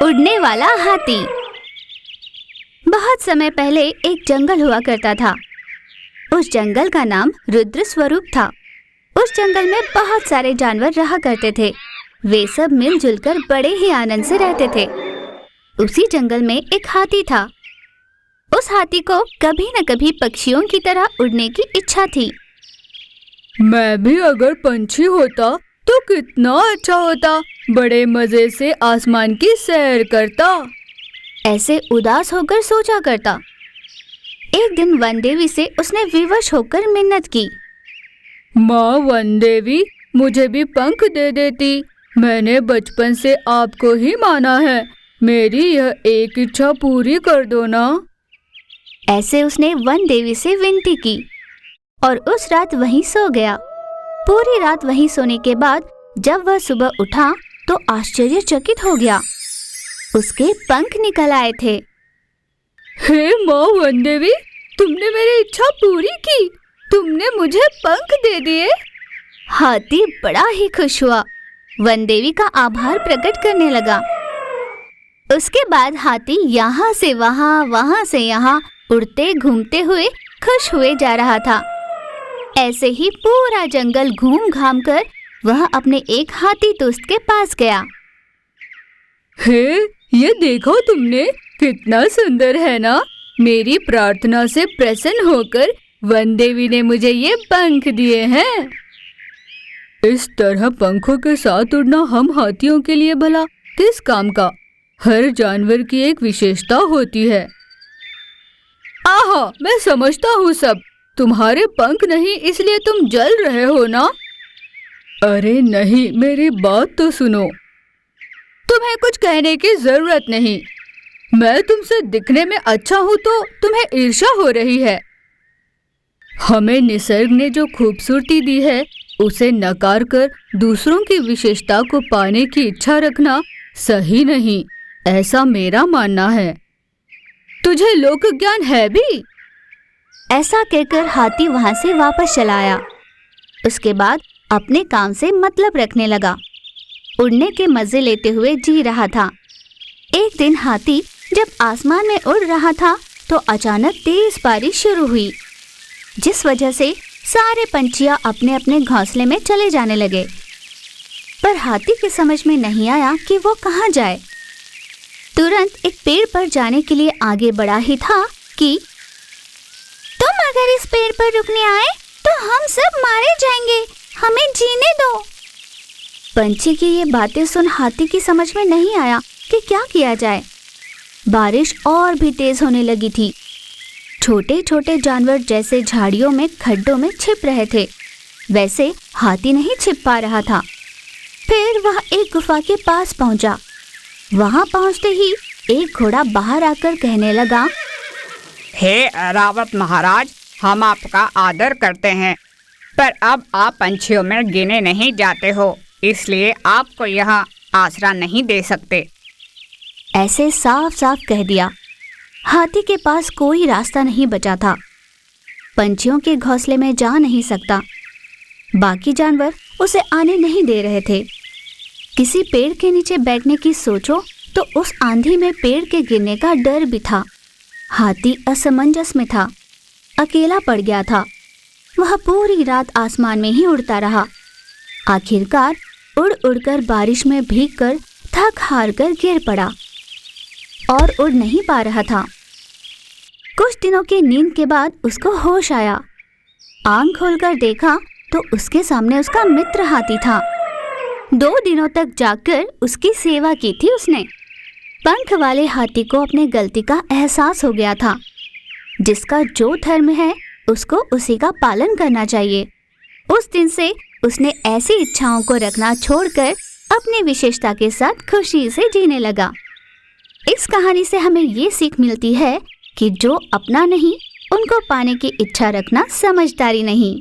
उड़ने वाला हाथी। बहुत समय पहले एक जंगल हुआ करता था। उस जंगल का नाम रुद्र स्वरूप था। उस जंगल में बहुत सारे जानवर रहा करते थे। वे सब मिलजुल कर बड़े ही आनंद से रहते थे। उसी जंगल में एक हाथी था। उस हाथी को कभी न कभी पक्षियों की तरह उड़ने की इच्छा थी। मैं भी अगर पंछी होता तो कितना अच्छा होता, बड़े मजे से आसमान की सैर करता। ऐसे उदास होकर सोचा करता। एक दिन वन देवी से उसने विवश होकर मिन्नत की। माँ वन देवी, मुझे भी पंख दे देती। मैंने बचपन से आपको ही माना है। मेरी यह एक इच्छा पूरी कर दो ना। ऐसे उसने वन देवी से विनती की और उस रात वहीं सो गया। पूरी रात वहीं सोने के बाद जब वह सुबह उठा तो आश्चर्यचकित हो गया। उसके पंख निकल आए थे। हे माँ वन देवी, तुमने मेरी इच्छा पूरी की। तुमने मुझे पंख दे दिए। हाथी बड़ा ही खुश हुआ। वन देवी का आभार प्रकट करने लगा। उसके बाद हाथी यहाँ से वहाँ, वहाँ से यहाँ उड़ते घूमते हुए खुश हुए जा रहा था। ऐसे ही पूरा जंगल घूम घाम कर वह अपने एक हाथी दोस्त के पास गया। हे, ये देखो तुमने, कितना सुंदर है ना। मेरी प्रार्थना से प्रसन्न होकर वन देवी ने मुझे ये पंख दिए हैं। इस तरह पंखों के साथ उड़ना हम हाथियों के लिए भला किस काम का। हर जानवर की एक विशेषता होती है। आहा, मैं समझता हूँ सब। तुम्हारे पंख नहीं इसलिए तुम जल रहे हो ना। अरे नहीं, मेरी बात तो सुनो। तुम्हें कुछ कहने की जरूरत नहीं। मैं तुमसे दिखने में अच्छा हूँ तो तुम्हें ईर्ष्या हो रही है। हमें निसर्ग ने जो खूबसूरती दी है उसे नकार कर दूसरों की विशेषता को पाने की इच्छा रखना सही नहीं, ऐसा मेरा मानना है। तुझे लोक ज्ञान है भी? ऐसा कहकर हाथी वहां से वापस चला आया। उसके बाद अपने काम से मतलब रखने लगा। उड़ने के मजे लेते हुए जी रहा था। एक दिन हाथी जब आसमान में उड़ रहा था तो अचानक तेज बारिश शुरू हुई, जिस वजह से सारे पंछियां अपने अपने घोंसले में चले जाने लगे। पर हाथी के समझ में नहीं आया कि वो कहाँ जाए। तुरंत एक पेड़ पर जाने के लिए आगे बढ़ा ही था कि तुम अगर इस पेड़ पर रुकने आए तो हम सब मारे जाएंगे, हमें जीने दो। पंछी की ये बातें सुन हाथी की समझ में नहीं आया कि क्या किया जाए। बारिश और भी तेज होने लगी थी। छोटे छोटे जानवर जैसे झाड़ियों में खड्डों में छिप रहे थे, वैसे हाथी नहीं छिप पा रहा था। फिर वह एक गुफा के पास पहुंचा। वहां पहुंचते ही एक घोड़ा बाहर आकर कहने लगा, हे ऐरावत महाराज, हम आपका आदर करते हैं, पर अब आप पंछियों में गिने नहीं जाते हो, इसलिए आपको यहाँ आसरा नहीं दे सकते। ऐसे साफ साफ कह दिया। हाथी के पास कोई रास्ता नहीं बचा था। पंछियों के घोंसले में जा नहीं सकता। बाकी जानवर उसे आने नहीं दे रहे थे। किसी पेड़ के नीचे बैठने की सोचो तो उस आंधी में पेड़ के गिरने का डर भी था। हाथी असमंजस में था, अकेला पड़ गया था। वह पूरी रात आसमान में ही उड़ता रहा। आखिरकार उड़ उड़कर बारिश में भीगकर थक हार कर गिर पड़ा और उड़ नहीं पा रहा था। कुछ दिनों की नींद के बाद उसको होश आया। आंख खोलकर देखा तो उसके सामने उसका मित्र हाथी था। 2 दिनों तक जागकर उसकी सेवा की थी उसने। पंख वाले हाथी को अपने गलती का एहसास हो गया था। जिसका जो धर्म है उसको उसी का पालन करना चाहिए। उस दिन से उसने ऐसी इच्छाओं को रखना छोड़कर अपनी विशेषता के साथ खुशी से जीने लगा। इस कहानी से हमें ये सीख मिलती है कि जो अपना नहीं उनको पाने की इच्छा रखना समझदारी नहीं।